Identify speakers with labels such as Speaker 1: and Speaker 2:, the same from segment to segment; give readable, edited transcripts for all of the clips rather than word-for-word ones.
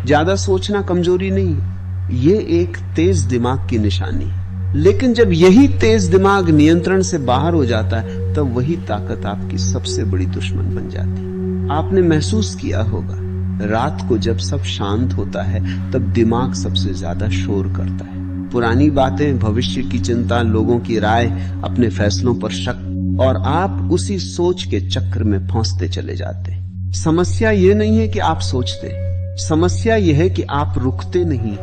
Speaker 1: ज्यादा सोचना कमजोरी नहीं, ये एक तेज दिमाग की निशानी है। लेकिन जब यही तेज दिमाग नियंत्रण से बाहर हो जाता है, तब वही ताकत आपकी सबसे बड़ी दुश्मन बन जाती है। आपने महसूस किया होगा, रात को जब सब शांत होता है तब दिमाग सबसे ज्यादा शोर करता है। पुरानी बातें, भविष्य की चिंता, लोगों की राय, अपने फैसलों पर शक, और आप उसी सोच के चक्र में फंसते चले जाते हैं। समस्या ये नहीं है कि आप सोचते, समस्या यह है कि आप रुकते नहीं।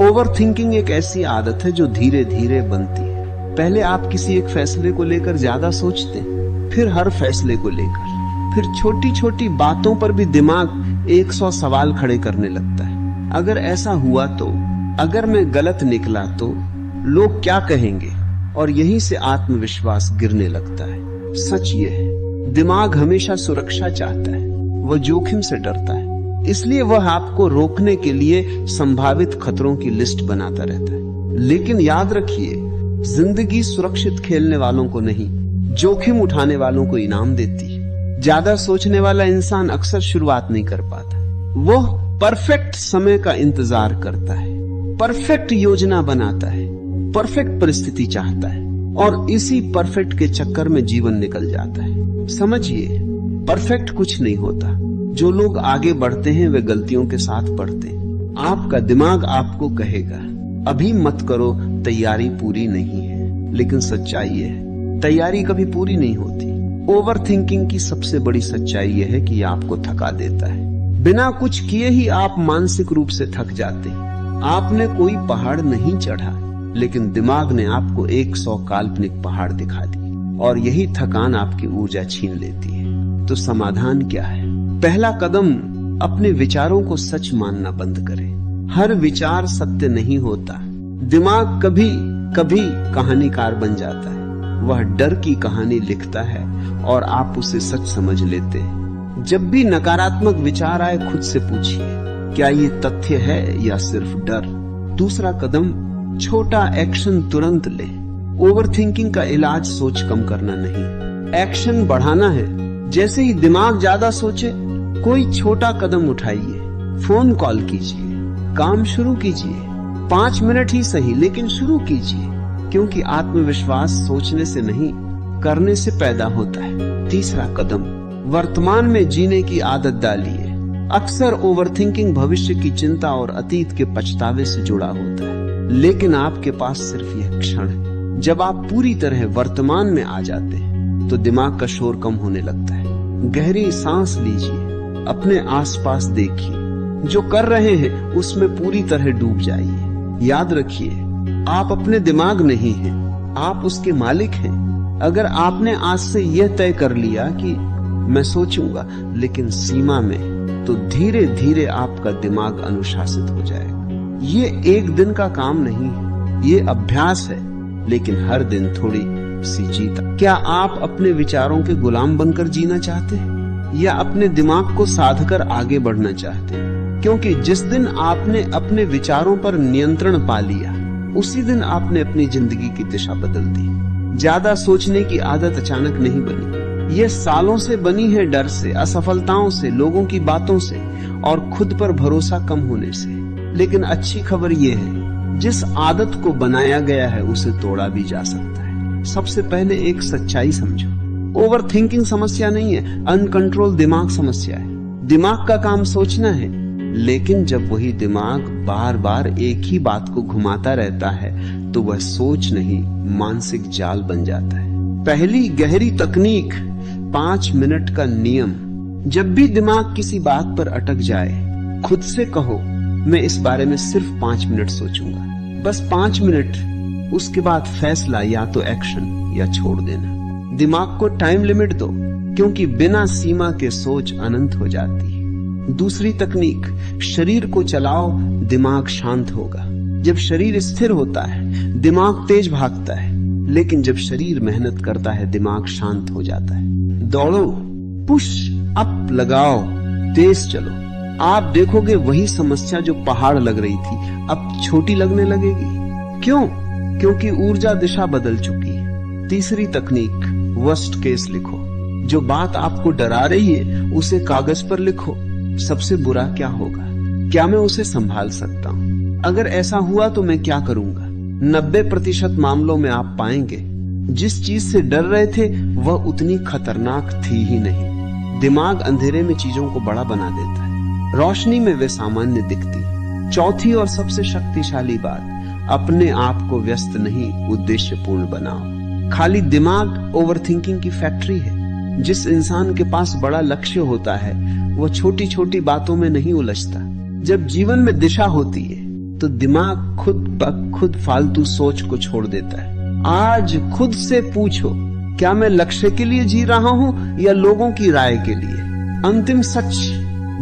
Speaker 1: ओवर थिंकिंग एक ऐसी आदत है जो धीरे धीरे बनती है। पहले आप किसी एक फैसले को लेकर ज्यादा सोचते, फिर हर फैसले को लेकर, फिर छोटी छोटी बातों पर भी दिमाग 100 सवाल खड़े करने लगता है। अगर ऐसा हुआ तो, अगर मैं गलत निकला तो, लोग क्या कहेंगे, और यहीं से आत्मविश्वास गिरने लगता है। सच ये है, दिमाग हमेशा सुरक्षा चाहता है, वह जोखिम से डरता है, इसलिए वह आपको रोकने के लिए संभावित खतरों की लिस्ट बनाता रहता है। लेकिन याद रखिए, जिंदगी सुरक्षित खेलने वालों को नहीं, जोखिम उठाने वालों को इनाम देती है। ज्यादा सोचने वाला इंसान अक्सर शुरुआत नहीं कर पाता। वह परफेक्ट समय का इंतजार करता है, परफेक्ट योजना बनाता है, परफेक्ट परिस्थिति चाहता है, और इसी परफेक्ट के चक्कर में जीवन निकल जाता है। समझिए, परफेक्ट कुछ नहीं होता। जो लोग आगे बढ़ते हैं वे गलतियों के साथ बढ़ते हैं। आपका दिमाग आपको कहेगा, अभी मत करो, तैयारी पूरी नहीं है। लेकिन सच्चाई है, तैयारी कभी पूरी नहीं होती। ओवर थिंकिंग की सबसे बड़ी सच्चाई यह है कि आपको थका देता है। बिना कुछ किए ही आप मानसिक रूप से थक जाते हैं। आपने कोई पहाड़ नहीं चढ़ा, लेकिन दिमाग ने आपको 100 काल्पनिक पहाड़ दिखा दी, और यही थकान आपकी ऊर्जा छीन लेती है। तो समाधान क्या है? पहला कदम, अपने विचारों को सच मानना बंद करें। हर विचार सत्य नहीं होता। दिमाग कभी कभी कहानीकार बन जाता है। वह डर की कहानी लिखता है और आप उसे सच समझ लेते हैं। जब भी नकारात्मक विचार आए, खुद से पूछिए, क्या ये तथ्य है या सिर्फ डर? दूसरा कदम, छोटा एक्शन तुरंत ले। ओवर थिंकिंग का इलाज सोच कम करना नहीं, एक्शन बढ़ाना है। जैसे ही दिमाग ज्यादा सोचे, कोई छोटा कदम उठाइए। फोन कॉल कीजिए, काम शुरू कीजिए, 5 मिनट ही सही, लेकिन शुरू कीजिए। क्योंकि आत्मविश्वास सोचने से नहीं, करने से पैदा होता है। तीसरा कदम, वर्तमान में जीने की आदत डालिए। अक्सर ओवरथिंकिंग भविष्य की चिंता और अतीत के पछतावे से जुड़ा होता है, लेकिन आपके पास सिर्फ यह क्षण है। जब आप पूरी तरह वर्तमान में आ जाते हैं, तो दिमाग का शोर कम होने लगता है। गहरी सांस लीजिए, अपने आसपास देखिए, जो कर रहे हैं उसमें पूरी तरह डूब जाइए। याद रखिए, आप अपने दिमाग नहीं हैं, आप उसके मालिक हैं। अगर आपने आज से यह तय कर लिया कि मैं सोचूंगा, लेकिन सीमा में, तो धीरे धीरे आपका दिमाग अनुशासित हो जाएगा। ये एक दिन का काम नहीं है, ये अभ्यास है, लेकिन हर दिन थोड़ी सी जीत। क्या आप अपने विचारों के गुलाम बनकर जीना चाहते हैं, या अपने दिमाग को साधकर आगे बढ़ना चाहते हैं? क्योंकि जिस दिन आपने अपने विचारों पर नियंत्रण पा लिया, उसी दिन आपने अपनी जिंदगी की दिशा बदल दी। ज्यादा सोचने की आदत अचानक नहीं बनी, ये सालों से बनी है, डर से, असफलताओं से, लोगों की बातों से, और खुद पर भरोसा कम होने से। लेकिन अच्छी खबर यह है, जिस आदत को बनाया गया है उसे तोड़ा भी जा सकता है। सबसे पहले एक सच्चाई समझो, ओवर थिंकिंग समस्या नहीं है, अनकंट्रोल दिमाग समस्या है। दिमाग का काम सोचना है, लेकिन जब वही दिमाग बार बार एक ही बात को घुमाता रहता है, तो वह सोच नहीं, मानसिक जाल बन जाता है। पहली गहरी तकनीक, 5 मिनट का नियम। जब भी दिमाग किसी बात पर अटक जाए, खुद से कहो, मैं इस बारे में सिर्फ 5 मिनट सोचूंगा, बस 5 मिनट। उसके बाद फैसला, या तो एक्शन या छोड़ देना। दिमाग को टाइम लिमिट दो, क्योंकि बिना सीमा के सोच अनंत हो जाती है। दूसरी तकनीक, शरीर को चलाओ, दिमाग शांत होगा। जब शरीर स्थिर होता है, दिमाग तेज भागता है, लेकिन जब शरीर मेहनत करता है, दिमाग शांत हो जाता है। दौड़ो, पुश अप लगाओ, तेज चलो। आप देखोगे वही समस्या जो पहाड़ लग रही थी, अब छोटी लगने लगेगी। क्यों? क्योंकि ऊर्जा दिशा बदल चुकी है। तीसरी तकनीक, वर्स्ट केस लिखो। जो बात आपको डरा रही है, उसे कागज पर लिखो। सबसे बुरा क्या होगा? क्या मैं उसे संभाल सकता हूं? अगर ऐसा हुआ तो मैं क्या करूंगा? 90% मामलों में आप पाएंगे जिस चीज से डर रहे थे वह उतनी खतरनाक थी ही नहीं। दिमाग अंधेरे में चीजों को बड़ा बना देता है, रोशनी में वे सामान्य दिखती। चौथी और सबसे शक्तिशाली बात, अपने आप को व्यस्त नहीं, उद्देश्यपूर्ण बनाओ। खाली दिमाग ओवरथिंकिंग की फैक्ट्री है। जिस इंसान के पास बड़ा लक्ष्य होता है वह छोटी छोटी बातों में नहीं उलझता। जब जीवन में दिशा होती है तो दिमाग खुद ब खुद फालतू सोच को छोड़ देता है। आज खुद से पूछो, क्या मैं लक्ष्य के लिए जी रहा हूं या लोगों की राय के लिए? अंतिम सच,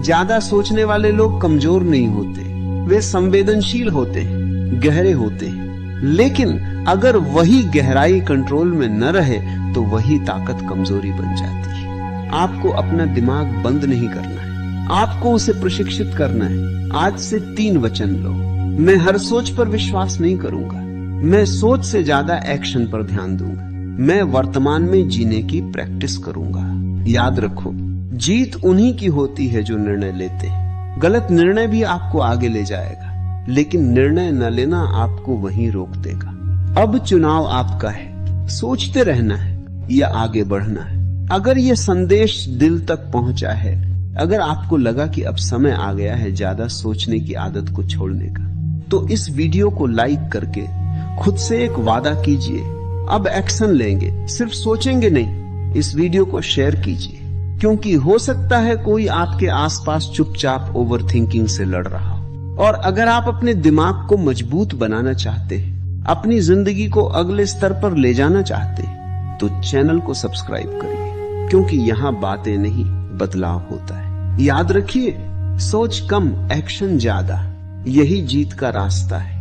Speaker 1: ज्यादा सोचने वाले लोग कमजोर नहीं होते, वे संवेदनशील होते हैं, गहरे होते हैं। लेकिन अगर वही गहराई कंट्रोल में न रहे तो वही ताकत कमजोरी बन जाती है। आपको अपना दिमाग बंद नहीं करना है, आपको उसे प्रशिक्षित करना है। आज से 3 वचन लो। मैं हर सोच पर विश्वास नहीं करूंगा, मैं सोच से ज्यादा एक्शन पर ध्यान दूंगा, मैं वर्तमान में जीने की प्रैक्टिस करूंगा। याद रखो, जीत उन्हीं की होती है जो निर्णय लेते हैं। गलत निर्णय भी आपको आगे ले जाएगा, लेकिन निर्णय न लेना आपको वहीं रोक देगा। अब चुनाव आपका है, सोचते रहना है या आगे बढ़ना है। अगर यह संदेश दिल तक पहुंचा है, अगर आपको लगा कि अब समय आ गया है ज्यादा सोचने की आदत को छोड़ने का, तो इस वीडियो को लाइक करके खुद से एक वादा कीजिए, अब एक्शन लेंगे, सिर्फ सोचेंगे नहीं। इस वीडियो को शेयर कीजिए, क्योंकि हो सकता है कोई आपके आसपास चुपचाप ओवरथिंकिंग से लड़ रहा हो। और अगर आप अपने दिमाग को मजबूत बनाना चाहते हैं, अपनी जिंदगी को अगले स्तर पर ले जाना चाहते हैं, तो चैनल को सब्सक्राइब करिए, क्योंकि यहाँ बातें नहीं बदलाव होता है। याद रखिए, सोच कम, एक्शन ज्यादा, यही जीत का रास्ता है।